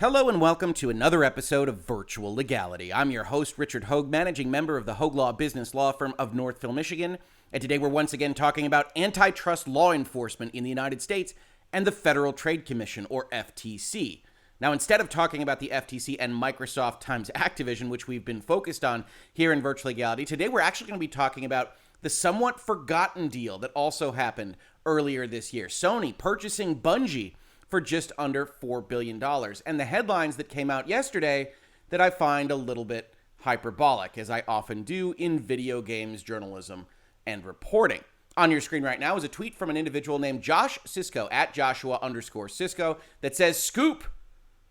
Hello and welcome to another episode of Virtual Legality. I'm your host, Richard Hoeg, managing member of the Hoeg Law business law firm of Northville, Michigan. And today we're once again talking about antitrust law enforcement in the United States and the Federal Trade Commission, or FTC. Now, instead of talking about the FTC and Microsoft times Activision, which we've been focused on here in Virtual Legality, today we're actually going to be talking about the somewhat forgotten deal that also happened earlier this year. Sony purchasing Bungie for just under $4 billion. And the headlines that came out yesterday that I find a little bit hyperbolic, as I often do in video games journalism and reporting. On your screen right now is a tweet from an individual named Josh Cisco, at Joshua_Cisco, that says, "Scoop,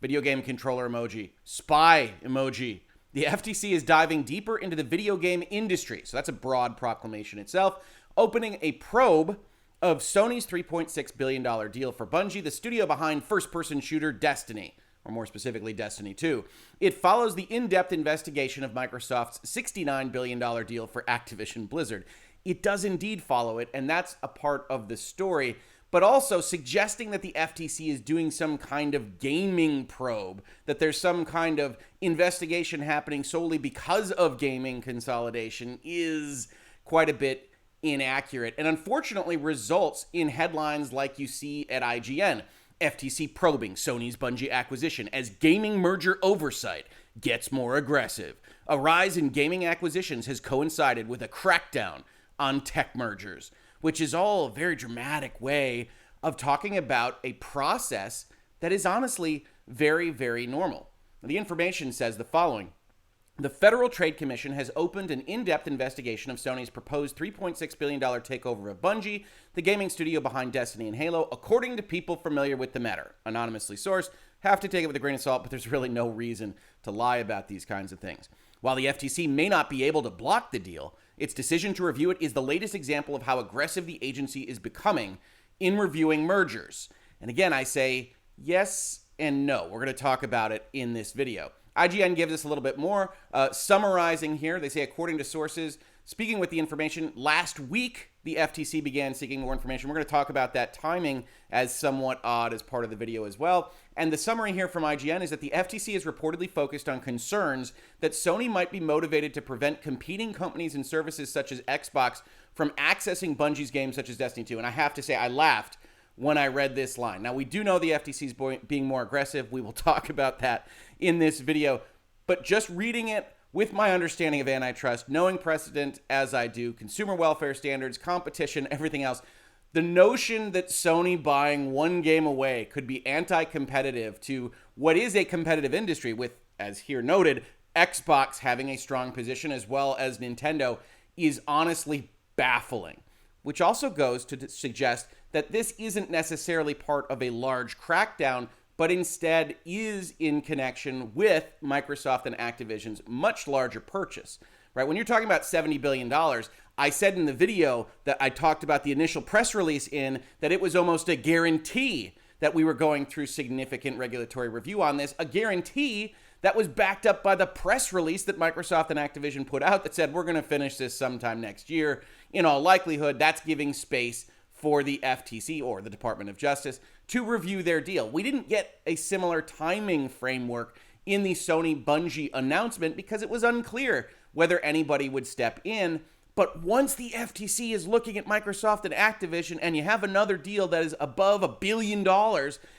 video game controller emoji, spy emoji. The FTC is diving deeper into the video game industry." So that's a broad proclamation itself, opening a probe of Sony's $3.6 billion deal for Bungie, the studio behind first-person shooter Destiny, or more specifically Destiny 2. It follows the in-depth investigation of Microsoft's $69 billion deal for Activision Blizzard. It does indeed follow it, and that's a part of the story, but also suggesting that the FTC is doing some kind of gaming probe, that there's some kind of investigation happening solely because of gaming consolidation is quite a bit inaccurate, and unfortunately results in headlines like you see at IGN. FTC probing Sony's Bungie acquisition as gaming merger oversight gets more aggressive. A rise in gaming acquisitions has coincided with a crackdown on tech mergers, which is all a very dramatic way of talking about a process that is honestly very, very normal. The information says the following. The Federal Trade Commission has opened an in-depth investigation of Sony's proposed $3.6 billion takeover of Bungie, the gaming studio behind Destiny and Halo, according to people familiar with the matter. Anonymously sourced. Have to take it with a grain of salt, but there's really no reason to lie about these kinds of things. While the FTC may not be able to block the deal, its decision to review it is the latest example of how aggressive the agency is becoming in reviewing mergers. And again, I say yes and no. We're going to talk about it in this video. IGN gives us a little bit more. Summarizing here, they say, according to sources, speaking with the information, last week the FTC began seeking more information. We're going to talk about that timing as somewhat odd as part of the video as well. And the summary here from IGN is that the FTC is reportedly focused on concerns that Sony might be motivated to prevent competing companies and services such as Xbox from accessing Bungie's games such as Destiny 2. And I have to say, I laughed when I read this line. Now, we do know the FTC is being more aggressive. We will talk about that in this video. But just reading it with my understanding of antitrust, knowing precedent as I do, consumer welfare standards, competition, everything else, the notion that Sony buying one game away could be anti-competitive to what is a competitive industry with, as here noted, Xbox having a strong position as well as Nintendo is honestly baffling. Which also goes to suggest that this isn't necessarily part of a large crackdown, but instead is in connection with Microsoft and Activision's much larger purchase. Right? When you're talking about $70 billion, I said in the video that I talked about the initial press release in that it was almost a guarantee that we were going through significant regulatory review on this, a guarantee that was backed up by the press release that Microsoft and Activision put out that said, we're going to finish this sometime next year. In all likelihood, that's giving space for the FTC, or the Department of Justice, to review their deal. We didn't get a similar timing framework in the Sony Bungie announcement because it was unclear whether anybody would step in. But once the FTC is looking at Microsoft and Activision, and you have another deal that is above $1 billion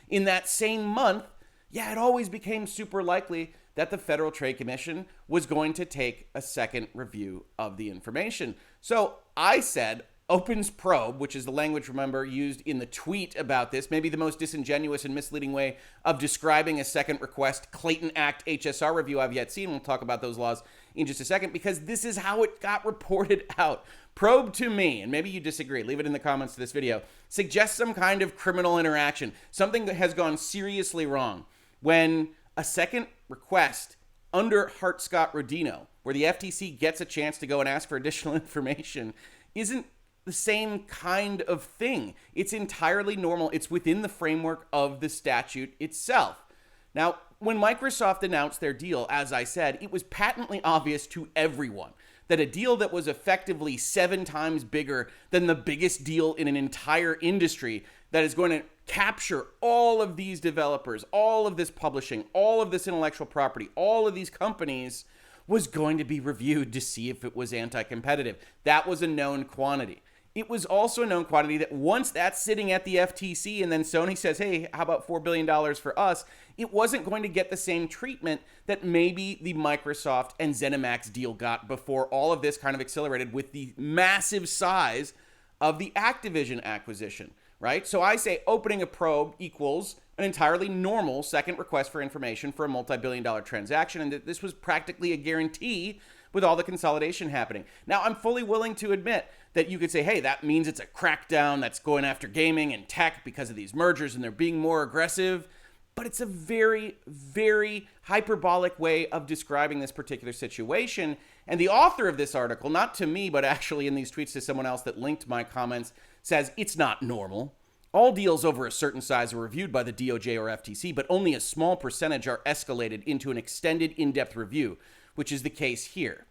in that same month, yeah, it always became super likely that the Federal Trade Commission was going to take a second review of the information. So I said, opens probe, which is the language, remember, used in the tweet about this, maybe the most disingenuous and misleading way of describing a second request Clayton Act HSR review I've yet seen. We'll talk about those laws in just a second, because this is how it got reported out. Probe, to me, and maybe you disagree, leave it in the comments to this video, suggests some kind of criminal interaction, something that has gone seriously wrong. When a second request under Hart-Scott-Rodino, where the FTC gets a chance to go and ask for additional information, isn't the same kind of thing. It's entirely normal. It's within the framework of the statute itself. Now, when Microsoft announced their deal, as I said, it was patently obvious to everyone that a deal that was effectively 7 times bigger than the biggest deal in an entire industry that is going to capture all of these developers, all of this publishing, all of this intellectual property, all of these companies was going to be reviewed to see if it was anti-competitive. That was a known quantity. It was also a known quantity that once that's sitting at the FTC and then Sony says, hey, how about $4 billion for us? It wasn't going to get the same treatment that maybe the Microsoft and ZeniMax deal got before all of this kind of accelerated with the massive size of the Activision acquisition, right? So I say opening a probe equals an entirely normal second request for information for a multi-billion-dollar transaction, and that this was practically a guarantee with all the consolidation happening. Now, I'm fully willing to admit that you could say, hey, that means it's a crackdown that's going after gaming and tech because of these mergers and they're being more aggressive. But it's a very, very hyperbolic way of describing this particular situation. And the author of this article, not to me, but actually in these tweets to someone else that linked my comments, says it's not normal. All deals over a certain size are reviewed by the DOJ or FTC, but only a small percentage are escalated into an extended in-depth review, which is the case here.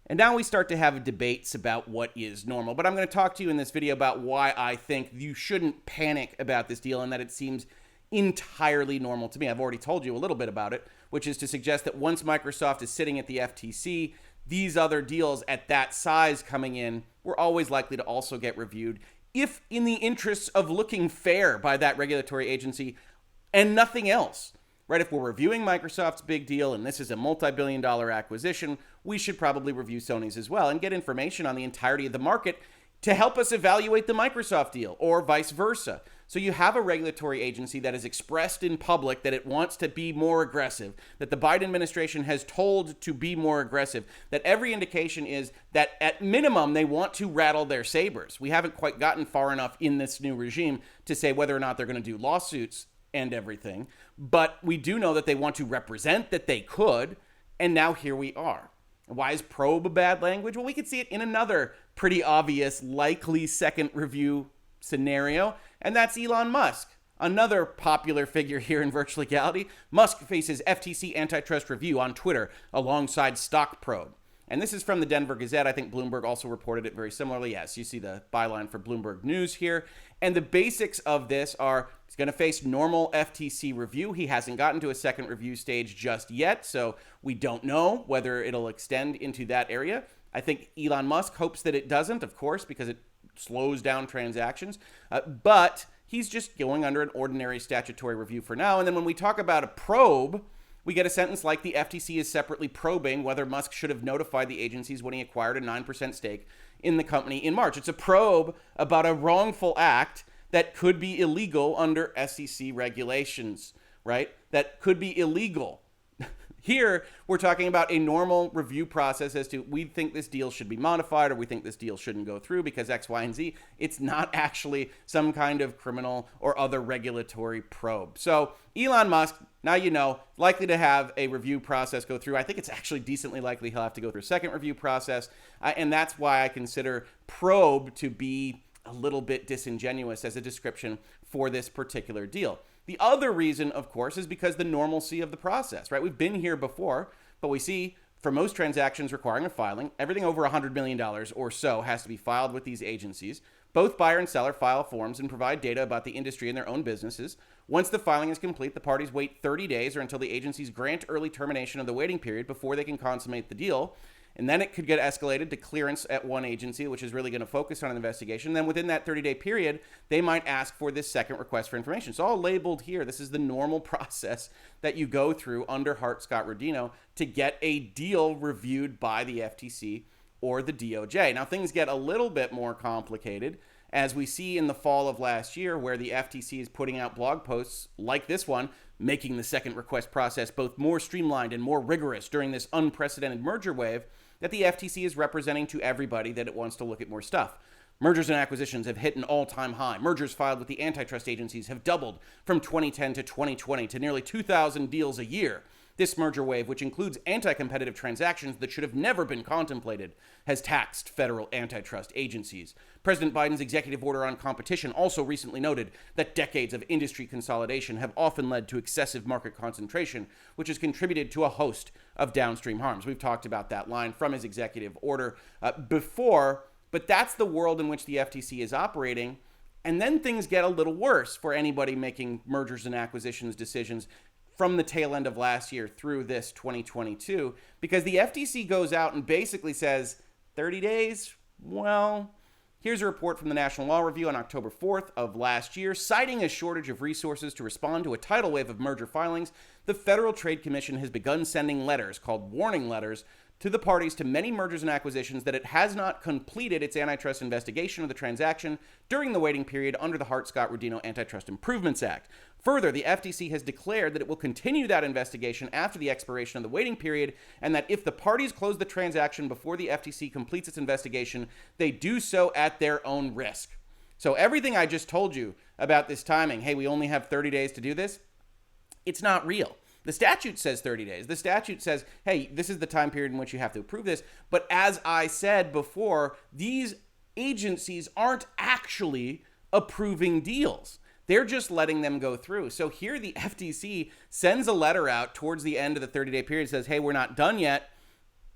And now we start to have debates about what is normal. But I'm going to talk to you in this video about why I think you shouldn't panic about this deal and that it seems entirely normal to me. I've already told you a little bit about it, which is to suggest that once Microsoft is sitting at the FTC, these other deals at that size coming in were always likely to also get reviewed, if in the interests of looking fair by that regulatory agency and nothing else. Right, if we're reviewing Microsoft's big deal and this is a multi-billion-dollar acquisition, we should probably review Sony's as well and get information on the entirety of the market to help us evaluate the Microsoft deal, or vice versa. So you have a regulatory agency that has expressed in public that it wants to be more aggressive, that the Biden administration has told to be more aggressive, that every indication is that at minimum they want to rattle their sabers. We haven't quite gotten far enough in this new regime to say whether or not they're going to do lawsuits and everything, but we do know that they want to represent that they could, and now here we are. Why is probe bad language? Well, we could see it in another pretty obvious, likely second review scenario, and that's Elon Musk, another popular figure here in Virtual Legality. Musk faces FTC antitrust review on Twitter alongside stock probe. And this is from the Denver Gazette. I think Bloomberg also reported it very similarly. Yes, you see the byline for Bloomberg News here. And the basics of this are he's going to face normal FTC review. He hasn't gotten to a second review stage just yet, so we don't know whether it'll extend into that area. I think Elon Musk hopes that it doesn't, of course, because it slows down transactions. But he's just going under an ordinary statutory review for now. And then when we talk about a probe, we get a sentence like the FTC is separately probing whether Musk should have notified the agencies when he acquired a 9% stake in the company in March. It's a probe about a wrongful act that could be illegal under SEC regulations, right? That could be illegal. Here, we're talking about a normal review process as to we think this deal should be modified or we think this deal shouldn't go through because X, Y, and Z. It's not actually some kind of criminal or other regulatory probe. So Elon Musk, now you know, likely to have a review process go through. I think it's actually decently likely he'll have to go through a second review process. And that's why I consider probe to be a little bit disingenuous as a description for this particular deal. The other reason, of course, is because the normalcy of the process, right? We've been here before, but we see for most transactions requiring a filing, everything over $100 million or so has to be filed with these agencies. Both buyer and seller file forms and provide data about the industry and their own businesses. Once the filing is complete, the parties wait 30 days or until the agencies grant early termination of the waiting period before they can consummate the deal. And then it could get escalated to clearance at one agency, which is really going to focus on an investigation. Then within that 30-day period, they might ask for this second request for information. It's all labeled here. This is the normal process that you go through under Hart-Scott-Rodino to get a deal reviewed by the FTC or the DOJ. Now, things get a little bit more complicated as we see in the fall of last year where the FTC is putting out blog posts like this one, making the second request process both more streamlined and more rigorous during this unprecedented merger wave that the FTC is representing to everybody that it wants to look at more stuff. Mergers and acquisitions have hit an all-time high. Mergers filed with the antitrust agencies have doubled from 2010 to 2020 to nearly 2,000 deals a year. This merger wave, which includes anti-competitive transactions that should have never been contemplated, has taxed federal antitrust agencies. President Biden's executive order on competition also recently noted that decades of industry consolidation have often led to excessive market concentration, which has contributed to a host of downstream harms. We've talked about that line from his executive order before, but that's the world in which the FTC is operating. And then things get a little worse for anybody making mergers and acquisitions decisions from the tail end of last year through this 2022, because the FTC goes out and basically says 30 days, well, here's a report from the National Law Review on October 4th of last year. Citing a shortage of resources to respond to a tidal wave of merger filings, the Federal Trade Commission has begun sending letters, called warning letters, to the parties to many mergers and acquisitions that it has not completed its antitrust investigation of the transaction during the waiting period under the Hart-Scott-Rodino Antitrust Improvements Act. Further, the FTC has declared that it will continue that investigation after the expiration of the waiting period, and that if the parties close the transaction before the FTC completes its investigation, they do so at their own risk. So everything I just told you about this timing, hey, we only have 30 days to do this, it's not real. The statute says 30 days. The statute says, hey, this is the time period in which you have to approve this. But as I said before, these agencies aren't actually approving deals. They're just letting them go through. So here the FTC sends a letter out towards the end of the 30-day period, says, hey, we're not done yet.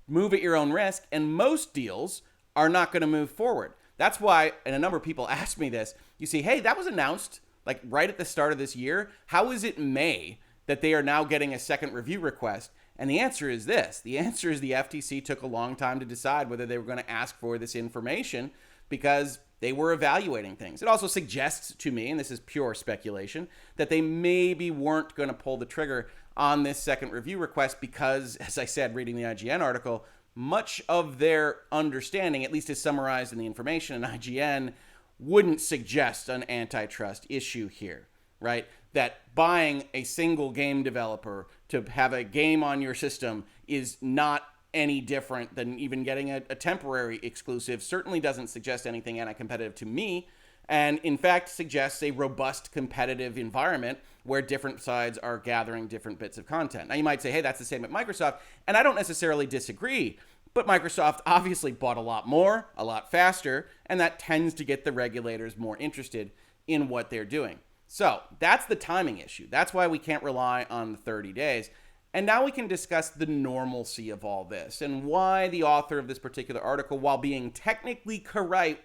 Move at your own risk. And most deals are not going to move forward. That's why, and a number of people ask me this, you see, hey, that was announced like right at the start of this year. How is it May that they are now getting a second review request? And the answer is this. The answer is the FTC took a long time to decide whether they were going to ask for this information because they were evaluating things. It also suggests to me, and this is pure speculation, that they maybe weren't going to pull the trigger on this second review request because, as I said, reading the IGN article, much of their understanding, at least as summarized in the information in IGN, wouldn't suggest an antitrust issue here, right? That buying a single game developer to have a game on your system is not any different than even getting a temporary exclusive. Certainly doesn't suggest anything anti-competitive to me, and in fact suggests a robust competitive environment where different sides are gathering different bits of content. Now you might say, hey, that's the same at Microsoft, and I don't necessarily disagree, but Microsoft obviously bought a lot more, a lot faster, and that tends to get the regulators more interested in what they're doing. So that's the timing issue. That's why we can't rely on the 30 days. And now we can discuss the normalcy of all this and why the author of this particular article, while being technically correct,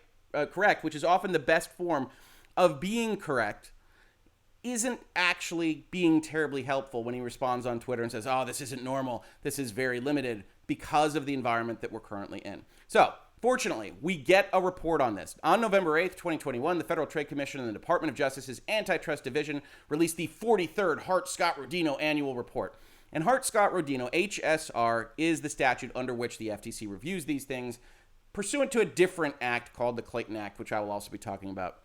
which is often the best form of being correct, isn't actually being terribly helpful when he responds on Twitter and says, oh, this isn't normal, this is very limited because of the environment that we're currently in. So fortunately, we get a report on this. On November 8th, 2021, the Federal Trade Commission and the Department of Justice's Antitrust Division released the 43rd Hart-Scott-Rodino Annual Report. And Hart-Scott-Rodino, HSR, is the statute under which the FTC reviews these things, pursuant to a different act called the Clayton Act, which I will also be talking about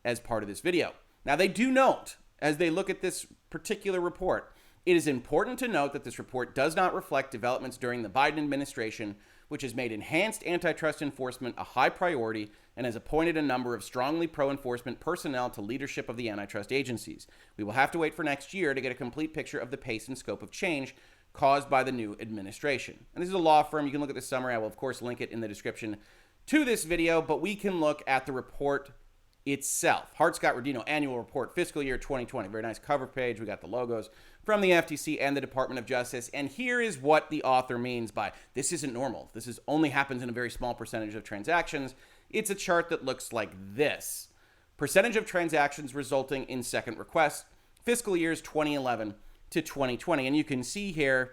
as part of this video. Now, they do note, as they look at this particular report, it is important to note that this report does not reflect developments during the Biden administration, which has made enhanced antitrust enforcement a high priority and has appointed a number of strongly pro-enforcement personnel to leadership of the antitrust agencies. We will have to wait for next year to get a complete picture of the pace and scope of change caused by the new administration. And this is a law firm. You can look at the summary. I will, of course, link it in the description to this video, but we can look at the report itself. Hart-Scott-Rodino Annual Report, Fiscal Year 2020. Very nice cover page. We got the logos from the FTC and the Department of Justice. And here is what the author means by this isn't normal. This is only happens in a very small percentage of transactions. It's a chart that looks like this. Percentage of transactions resulting in second requests, fiscal years 2011 to 2020. And you can see here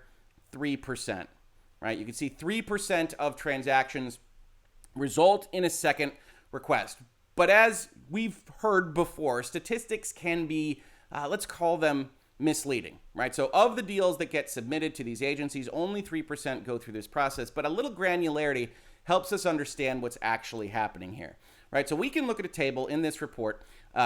3%, right? You can see 3% of transactions result in a second request. But as we've heard before, statistics can be, let's call them misleading, right? So of the deals that get submitted to these agencies, only 3% go through this process, but a little granularity helps us understand what's actually happening here, right? So we can look at a table in this report.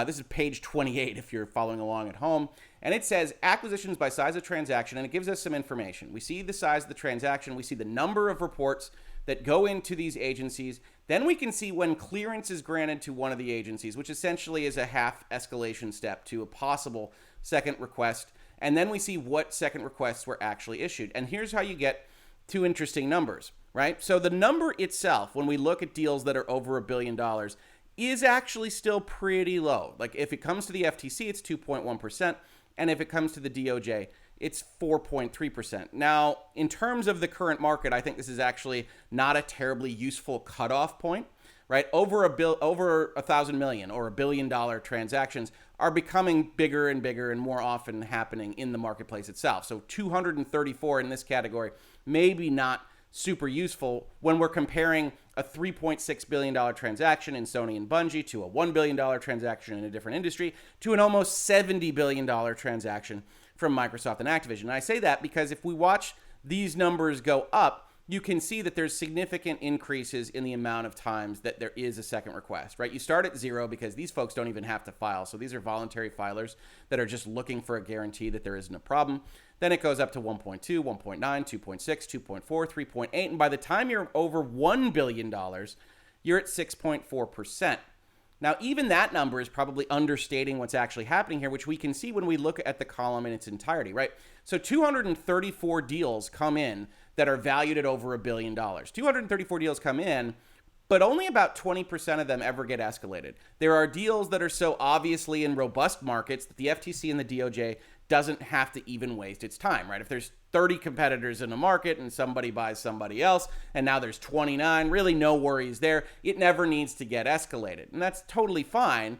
This is page 28 if you're following along at home, and it says acquisitions by size of transaction, and it gives us some information. We see the size of the transaction, we see the number of reports that go into these agencies. Then we can see when clearance is granted to one of the agencies, which essentially is a half escalation step to a possible second request. And then we see what second requests were actually issued. And here's how you get two interesting numbers, right? So the number itself, when we look at deals that are over $1 billion, is actually still pretty low. Like if it comes to the FTC, it's 2.1%. And if it comes to the DOJ, it's 4.3%. Now, in terms of the current market, I think this is actually not a terribly useful cutoff point, right? Over 1,000 million or $1 billion transactions are becoming bigger and bigger and more often happening in the marketplace itself. So 234 in this category, maybe not super useful when we're comparing a $3.6 billion transaction in Sony and Bungie to a $1 billion transaction in a different industry to an almost $70 billion transaction from Microsoft and Activision. And I say that because if we watch these numbers go up, you can see that there's significant increases in the amount of times that there is a second request, right? You start at 0 because these folks don't even have to file. So these are voluntary filers that are just looking for a guarantee that there isn't a problem. Then it goes up to 1.2, 1.9, 2.6, 2.4, 3.8. And by the time you're over $1 billion, you're at 6.4%. Now, even that number is probably understating what's actually happening here, which we can see when we look at the column in its entirety, right? So 234 deals come in that are valued at over $1 billion. 234 deals come in, but only about 20% of them ever get escalated. There are deals that are so obviously in robust markets that the FTC and the DOJ doesn't have to even waste its time, right? If there's 30 competitors in a market and somebody buys somebody else, and now there's 29, really no worries there. It never needs to get escalated. And that's totally fine.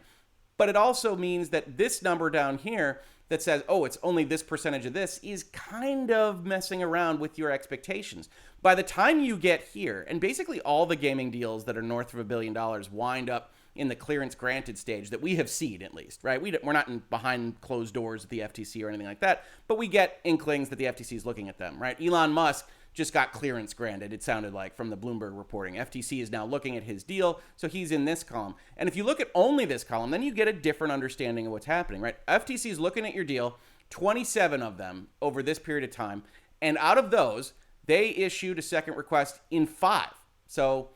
But it also means that this number down here that says, oh, it's only this percentage of this is kind of messing around with your expectations. By the time you get here, and basically all the gaming deals that are north of $1 billion wind up in the clearance granted stage that we have seen, at least, right? We're not behind closed doors at the FTC or anything like that, but we get inklings that the FTC is looking at them, right? Elon Musk just got clearance granted, it sounded like, from the Bloomberg reporting. FTC is now looking at his deal, so he's in this column. And if you look at only this column, then you get a different understanding of what's happening, right? FTC is looking at your deal, 27 of them over this period of time, and out of those, they issued a second request in 5. So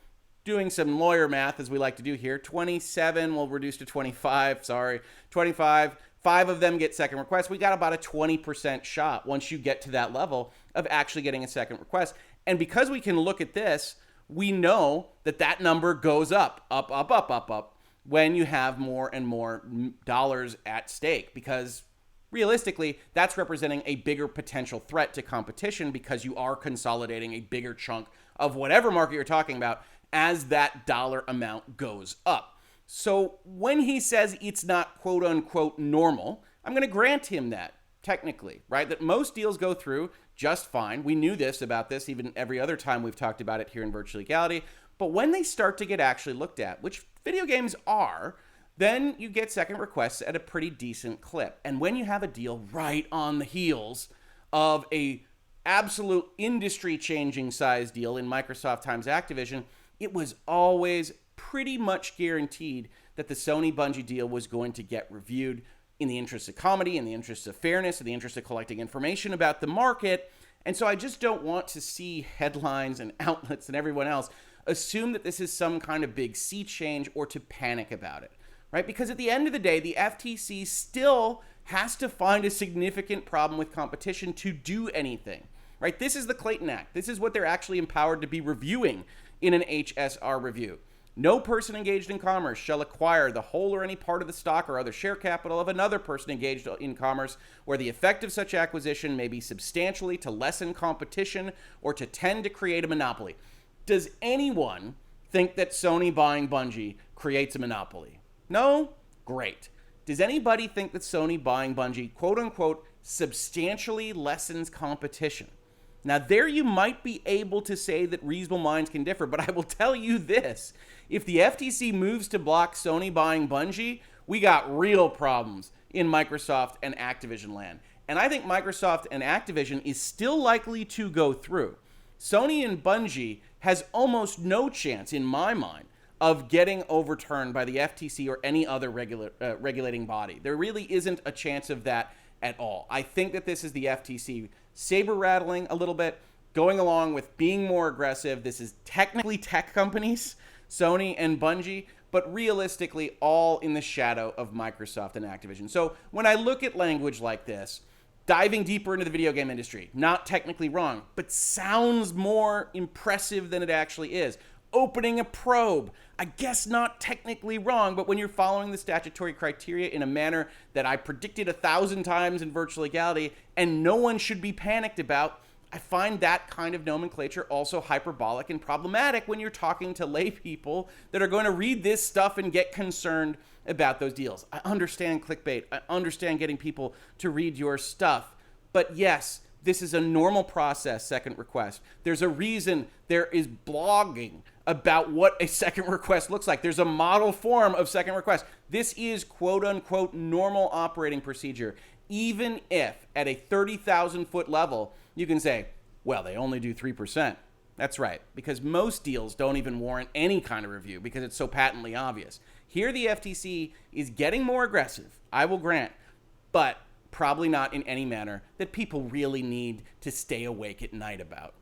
doing some lawyer math, as we like to do here, 27 will reduce to 25, 25. 5 of them get second requests. We got about a 20% shot once you get to that level of actually getting a second request. And because we can look at this, we know that that number goes up when you have more and more dollars at stake, because realistically, that's representing a bigger potential threat to competition because you are consolidating a bigger chunk of whatever market you're talking about as that dollar amount goes up. So when he says it's not quote unquote normal, I'm going to grant him that technically, right? That most deals go through just fine. We knew this about this even every other time we've talked about it here in Virtual Legality. But when they start to get actually looked at, which video games are, then you get second requests at a pretty decent clip. And when you have a deal right on the heels of a absolute industry-changing size deal in Microsoft times Activision, it was always pretty much guaranteed that the Sony Bungie deal was going to get reviewed in the interest of comedy, in the interest of fairness, in the interest of collecting information about the market. And so I just don't want to see headlines and outlets and everyone else assume that this is some kind of big sea change or to panic about it, right? Because at the end of the day, the FTC still has to find a significant problem with competition to do anything, right? This is the Clayton Act. This is what they're actually empowered to be reviewing in an HSR review. No person engaged in commerce shall acquire the whole or any part of the stock or other share capital of another person engaged in commerce where the effect of such acquisition may be substantially to lessen competition or to tend to create a monopoly. Does anyone think that Sony buying Bungie creates a monopoly? No? Great. Does anybody think that Sony buying Bungie, quote unquote, substantially lessens competition? Now, there you might be able to say that reasonable minds can differ, but I will tell you this. If the FTC moves to block Sony buying Bungie, we got real problems in Microsoft and Activision land. And I think Microsoft and Activision is still likely to go through. Sony and Bungie has almost no chance, in my mind, of getting overturned by the FTC or any other regulating body. There really isn't a chance of that at all. I think that this is the FTC saber rattling a little bit, going along with being more aggressive. This is technically tech companies, Sony and Bungie, but realistically all in the shadow of Microsoft and Activision. So when I look at language like this, diving deeper into the video game industry, not technically wrong, but sounds more impressive than it actually is. Opening a probe, I guess not technically wrong, but when you're following the statutory criteria in a manner that I predicted 1,000 times in Virtual Legality and no one should be panicked about, I find that kind of nomenclature also hyperbolic and problematic when you're talking to lay people that are going to read this stuff and get concerned about those deals. I understand clickbait. I understand getting people to read your stuff. But yes, this is a normal process, second request. There's a reason there is blogging about what a second request looks like. There's a model form of second request. This is quote unquote normal operating procedure. Even if at a 30,000 foot level, you can say, well, they only do 3%. That's right, because most deals don't even warrant any kind of review because it's so patently obvious. Here the FTC is getting more aggressive, I will grant, but probably not in any manner that people really need to stay awake at night about.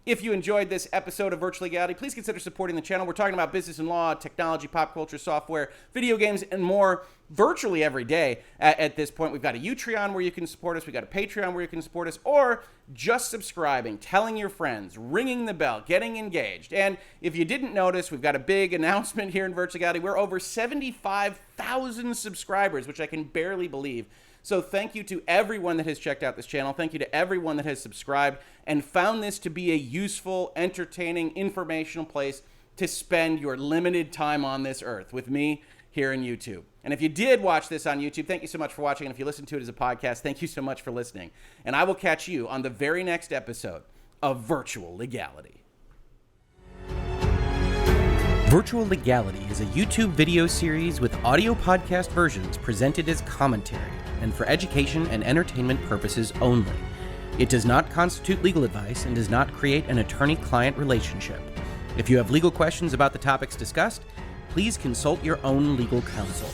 If you enjoyed this episode of Virtual Legality, please consider supporting the channel. We're talking about business and law, technology, pop culture, software, video games, and more virtually every day at this point. We've got a Utreon where you can support us. We've got a Patreon where you can support us, or just subscribing, telling your friends, ringing the bell, getting engaged. And if you didn't notice, we've got a big announcement here in Virtual Legality. We're over 75,000 subscribers, which I can barely believe. So thank you to everyone that has checked out this channel. Thank you to everyone that has subscribed and found this to be a useful, entertaining, informational place to spend your limited time on this earth with me here in YouTube. And if you did watch this on YouTube, thank you so much for watching. And if you listen to it as a podcast, thank you so much for listening. And I will catch you on the very next episode of Virtual Legality. Virtual Legality is a YouTube video series with audio podcast versions presented as commentary and for education and entertainment purposes only. It does not constitute legal advice and does not create an attorney-client relationship. If you have legal questions about the topics discussed, please consult your own legal counsel.